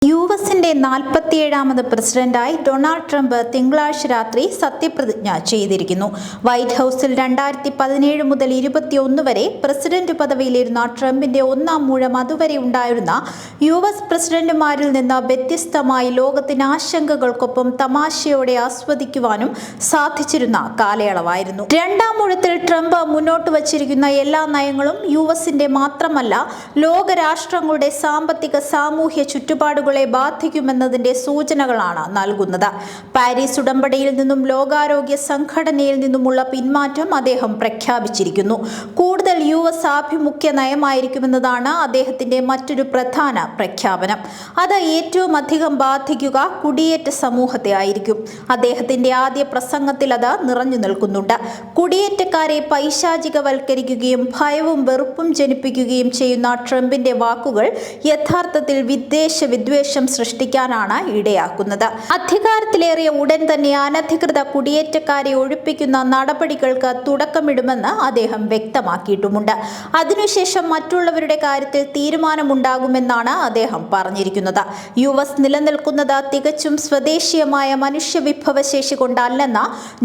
യുഎസിന്റെ 47ാമത് പ്രസിഡന്റായി Donald Trump തിങ്കളാഴ്ച രാത്രി സത്യപ്രതിജ്ഞ ചെയ്തിരിക്കുന്നു. വൈറ്റ് ഹൌസിൽ 2017 മുതൽ 2021 വരെ പ്രസിഡന്റ് പദവിയിലിരുന്ന ട്രംപിന്റെ ഒന്നാം മൂഴം അതുവരെ ഉണ്ടായിരുന്ന യുഎസ് പ്രസിഡന്റുമാരിൽ നിന്ന് വ്യത്യസ്തമായി ലോകത്തിന് ആശങ്കകൾക്കൊപ്പം തമാശയോടെ ആസ്വദിക്കുവാനും സാധിച്ചിരുന്ന കാലയളവായിരുന്നു. രണ്ടാം മൂഴത്തിൽ ട്രംപ് മുന്നോട്ട് വച്ചിരിക്കുന്ന എല്ലാ നയങ്ങളും യുഎസിന്റെ മാത്രമല്ല ലോകരാഷ്ട്രങ്ങളുടെ സാമ്പത്തിക സാമൂഹ്യ ചുറ്റുപാടുകളെ ബാധിക്കുമെന്നതിന്റെ സൂചനകളാണ് നൽകുന്നത്. പാരീസ് ഉടമ്പടിയിൽ നിന്നും ലോകാരോഗ്യ സംഘടനയിൽ നിന്നുമുള്ള പിന്മാറ്റം അദ്ദേഹം പ്രഖ്യാപിച്ചിരിക്കുന്നു. കൂടുതൽ യുഎസ് ആഭിമുഖ്യ നയമായിരിക്കുമെന്നതാണ് അദ്ദേഹത്തിന്റെ മറ്റൊരു പ്രധാന പ്രഖ്യാപനം. അത് ഏറ്റവും അധികം ബാധിക്കുക കുടിയേറ്റ സമൂഹത്തെ ആയിരിക്കും. അദ്ദേഹത്തിന്റെ ആദ്യ പ്രസംഗത്തിൽ അത് നിറഞ്ഞു നിൽക്കുന്നുണ്ട്. കുടിയേറ്റക്കാരെ പൈശാചികവൽക്കരിക്കുകയും ഭയവും വെറുപ്പും ജനിപ്പിക്കുകയും ചെയ്യുന്ന ട്രംപിന്റെ വാക്കുകൾ യഥാർത്ഥത്തിൽ വിദ്വേഷം സൃഷ്ടിക്കാനാണ് ഇടയാക്കുന്നത്. അധികാരത്തിലേറിയ ഉടൻ തന്നെ അനധികൃത കുടിയേറ്റക്കാരെ ഒഴിപ്പിക്കുന്ന നടപടികൾക്ക് തുടക്കമിടുമെന്ന് അദ്ദേഹം വ്യക്തമാക്കിയിട്ടുമുണ്ട്. അതിനുശേഷം മറ്റുള്ളവരുടെ കാര്യത്തിൽ തീരുമാനമുണ്ടാകുമെന്നാണ് അദ്ദേഹം പറഞ്ഞിരിക്കുന്നത്. യുഎസ് നിലനിൽക്കുന്നത് തികച്ചും സ്വദേശീയമായ മനുഷ്യവിഭവശേഷി കൊണ്ടല്ലെന്ന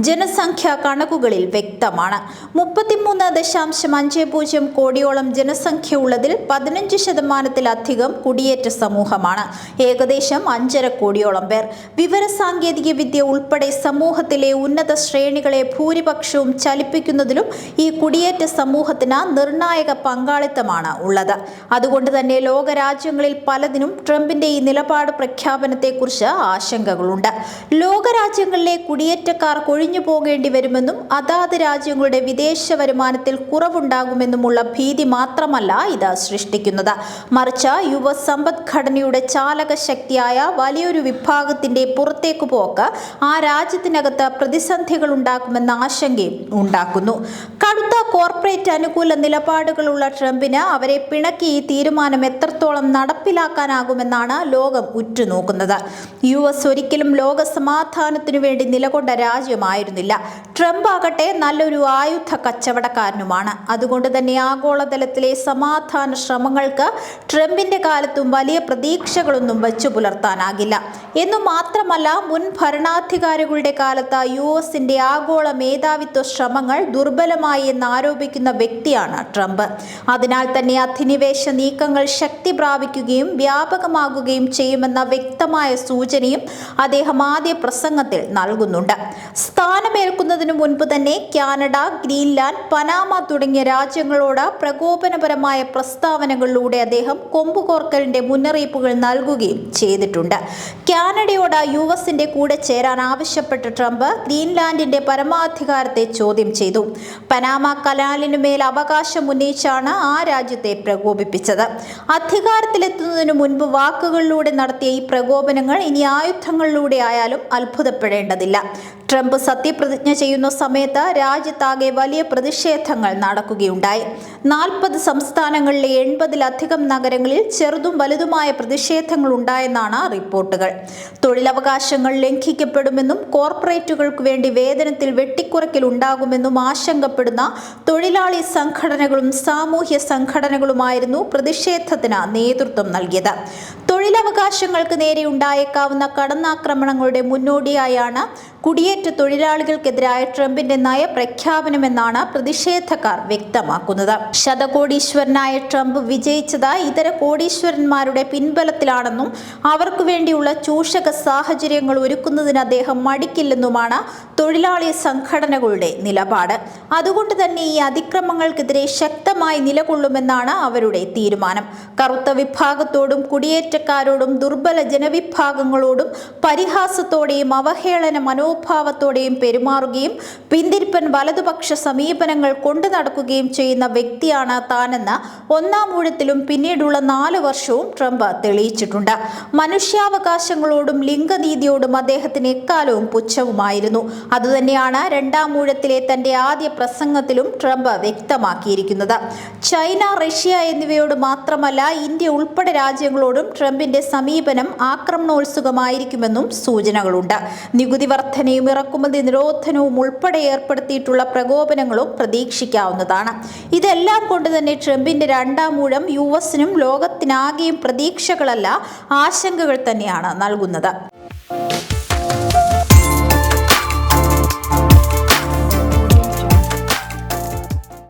ജനസംഖ്യാ കണക്കുകളിൽ വ്യക്തമാണ്. 33.50 കോടിയോളം ജനസംഖ്യയുള്ളതിൽ 15%-ലധികം കുടിയേറ്റ സമൂഹമാണ്. ഏകദേശം 5.5 കോടിയോളം പേർ. വിവരസാങ്കേതിക വിദ്യ ഉൾപ്പെടെ സമൂഹത്തിലെ ഉന്നത ശ്രേണികളെ ഭൂരിപക്ഷവും ചലിപ്പിക്കുന്നതിലും ഈ കുടിയേറ്റ സമൂഹത്തിന് നിർണായക പങ്കാളിത്തമാണ് ഉള്ളത്. അതുകൊണ്ട് തന്നെ ലോകരാജ്യങ്ങളിൽ പലതിനും ട്രംപിന്റെ ഈ നിലപാട് പ്രഖ്യാപനത്തെക്കുറിച്ച് ആശങ്കകളുണ്ട്. ലോകരാജ്യങ്ങളിലെ കുടിയേറ്റക്കാർ കൊഴിഞ്ഞു പോകേണ്ടി വരുമെന്നും അതാത് രാജ്യങ്ങളുടെ വിദേശ വരുമാനത്തിൽ കുറവുണ്ടാകുമെന്നുമുള്ള ഭീതി മാത്രമല്ല ഇത് സൃഷ്ടിക്കുന്നത്. മറിച്ച് യുഎസ് സമ്പദ്ഘടനയുടെ ചാലക ശക്തിയായ വലിയൊരു വിഭാഗത്തിന്റെ പുറത്തേക്ക് പോക്ക് ആ രാജ്യത്തിനകത്ത് പ്രതിസന്ധികൾ ഉണ്ടാക്കുമെന്ന ആശങ്കയും ഉണ്ടാക്കുന്നു. കടുത്ത കോർപ്പറേറ്റ് അനുകൂല നിലപാടുകളുള്ള ട്രംപിന് അവരെ പിണക്കി ഈ തീരുമാനം എത്രത്തോളം നടപ്പിലാക്കാനാകുമെന്നാണ് ലോകം ഉറ്റുനോക്കുന്നത്. യുഎസ് ഒരിക്കലും ലോക സമാധാനത്തിനു വേണ്ടി നിലകൊണ്ട രാജ്യമായിരുന്നില്ല. ട്രംപ് ആകട്ടെ നല്ലൊരു ആയുധ കച്ചവടക്കാരനുമാണ്. അതുകൊണ്ട് തന്നെ ആഗോളതലത്തിലെ സമാധാന ശ്രമങ്ങൾക്ക് ട്രംപിന്റെ കാലത്തും വലിയ പ്രതീക്ഷകളൊന്നും വച്ചു പുലർത്താനാകില്ല. എന്നു മാത്രമല്ല, മുൻ ഭരണാധികാരികളുടെ കാലത്ത് യുഎസിന്റെ ആഗോള മേധാവിത്വ ശ്രമങ്ങൾ ദുർബലമായി എന്നാരോപിക്കുന്ന വ്യക്തിയാണ് ട്രംപ്. അതിനാൽ തന്നെ അധിനിവേശ നീക്കങ്ങൾ ശക്തി പ്രാപിക്കുകയും വ്യാപകമാകുകയും ചെയ്യുമെന്ന വ്യക്തമായ സൂചനയും അദ്ദേഹം ആദ്യ പ്രസംഗത്തിൽ നൽകുന്നുണ്ട്. സ്ഥാനമേൽക്കുന്നതിനു മുൻപ് തന്നെ കാനഡ, ഗ്രീൻലാൻഡ്, പനാമ തുടങ്ങിയ രാജ്യങ്ങളോട് പ്രകോപനപരമായ പ്രസ്താവനകളിലൂടെ അദ്ദേഹം കൊമ്പുകോർക്കലിന്റെ മുന്നറിയിപ്പുകൾ നൽകുകയും ചെയ്തിട്ടുണ്ട്. കാനഡയോട് യുഎസിന്റെ കൂടെ ചേരാൻ ആവശ്യപ്പെട്ട ട്രംപ് ഗ്രീൻലാൻഡിന്റെ പരമാധികാരത്തെ ചോദ്യം ചെയ്തു. പനാമ കനാലിനുമേൽ അവകാശം ഉന്നയിച്ചാണ് ആ രാജ്യത്തെ പ്രകോപിപ്പിച്ചത്. അധികാരത്തിലെത്തുന്നതിനു മുൻപ് വാക്കുകളിലൂടെ നടത്തിയ ഈ പ്രകോപനങ്ങൾ ഇനി ആയുധങ്ങളിലൂടെ ആയാലും അത്ഭുതപ്പെടേണ്ടതില്ല. ട്രംപ് സത്യപ്രതിജ്ഞ ചെയ്യുന്ന സമയത്ത് രാജ്യത്താകെ വലിയ പ്രതിഷേധങ്ങൾ നടക്കുകയുണ്ടായി. 40 സംസ്ഥാനങ്ങളിലെ 80-ലധികം നഗരങ്ങളിൽ ചെറുതും വലുതുമായ പ്രതിഷേധങ്ങൾ ഉണ്ടായെന്നാണ് റിപ്പോർട്ടുകൾ. തൊഴിലവകാശങ്ങൾ ലംഘിക്കപ്പെടുമെന്നും കോർപ്പറേറ്റുകൾക്ക് വേണ്ടി വേതനത്തിൽ വെട്ടിക്കുറയ്ക്കൽ ഉണ്ടാകുമെന്നും ആശങ്കപ്പെടുന്ന തൊഴിലാളി സംഘടനകളും സാമൂഹ്യ സംഘടനകളുമായിരുന്നു പ്രതിഷേധത്തിന് നേതൃത്വം നൽകിയത്. തൊഴിലവകാശങ്ങൾക്ക് നേരെ ഉണ്ടായേക്കാവുന്ന കടന്നാക്രമണങ്ങളുടെ മുന്നോടിയായാണ് കുടിയേറ്റ തൊഴിലാളികൾക്കെതിരായ ട്രംപിന്റെ നയപ്രഖ്യാപനമെന്നാണ് പ്രതിഷേധക്കാർ വ്യക്തമാക്കുന്നത്. ശതകോടീശ്വരനായ ട്രംപ് വിജയിച്ചത് ഇതര കോടീശ്വരന്മാരുടെ പിൻബലത്തിലാണെന്നും അവർക്ക് വേണ്ടിയുള്ള ചൂഷക സാഹചര്യങ്ങൾ ഒരുക്കുന്നതിന് അദ്ദേഹം മടിക്കില്ലെന്നുമാണ് തൊഴിലാളി സംഘടനകളുടെ നിലപാട്. അതുകൊണ്ട് തന്നെ ഈ അതിക്രമങ്ങൾക്കെതിരെ ശക്തമായി നിലകൊള്ളുമെന്നാണ് അവരുടെ തീരുമാനം. കറുത്ത വിഭാഗത്തോടും കുടിയേറ്റക്കാരോടും ദുർബല ജനവിഭാഗങ്ങളോടും പരിഹാസത്തോടെയും അവഹേളന മനോഭാവത്തോടെയും പെരുമാറുകയും പിന്തിരിപ്പൻ വലതുപക്ഷ സമീപനങ്ങൾ കൊണ്ടു നടക്കുകയും ചെയ്യുന്ന വ്യക്തിയാണ് താനെന്ന് ഒന്നാം ഊഴത്തിലും പിന്നീടുള്ള 4 വർഷവും ട്രംപ് തെളിയിച്ചിട്ടുണ്ട്. മനുഷ്യാവകാശങ്ങളോടും ലിംഗനീതിയോടും അദ്ദേഹത്തിന് എക്കാലവും പുച്ഛവുമായിരുന്നു. അതുതന്നെയാണ് രണ്ടാം ഊഴത്തിലെ തന്റെ ആദ്യ പ്രസംഗത്തിലും ട്രംപ് വ്യക്തമാക്കിയിരിക്കുന്നത്. ചൈന, റഷ്യ എന്നിവയോട് മാത്രമല്ല ഇന്ത്യ ഉൾപ്പെടെ രാജ്യങ്ങളോടും ട്രംപിന്റെ സമീപനം ആക്രമണോത്സുകമായിരിക്കുമെന്നും സൂചനകളുണ്ട്. നികുതി വർധന വർധനയും ഇറക്കുമതി നിരോധനവും ഉൾപ്പെടെ ഏർപ്പെടുത്തിയിട്ടുള്ള പ്രകോപനങ്ങളും പ്രതീക്ഷിക്കാവുന്നതാണ്. ഇതെല്ലാം കൊണ്ട് തന്നെ ട്രംപിന്റെ രണ്ടാം ഊഴം യുഎസിനും ലോകത്തിനാകെയും പ്രതീക്ഷകളല്ല, ആശങ്കകൾ തന്നെയാണ് നൽകുന്നത്.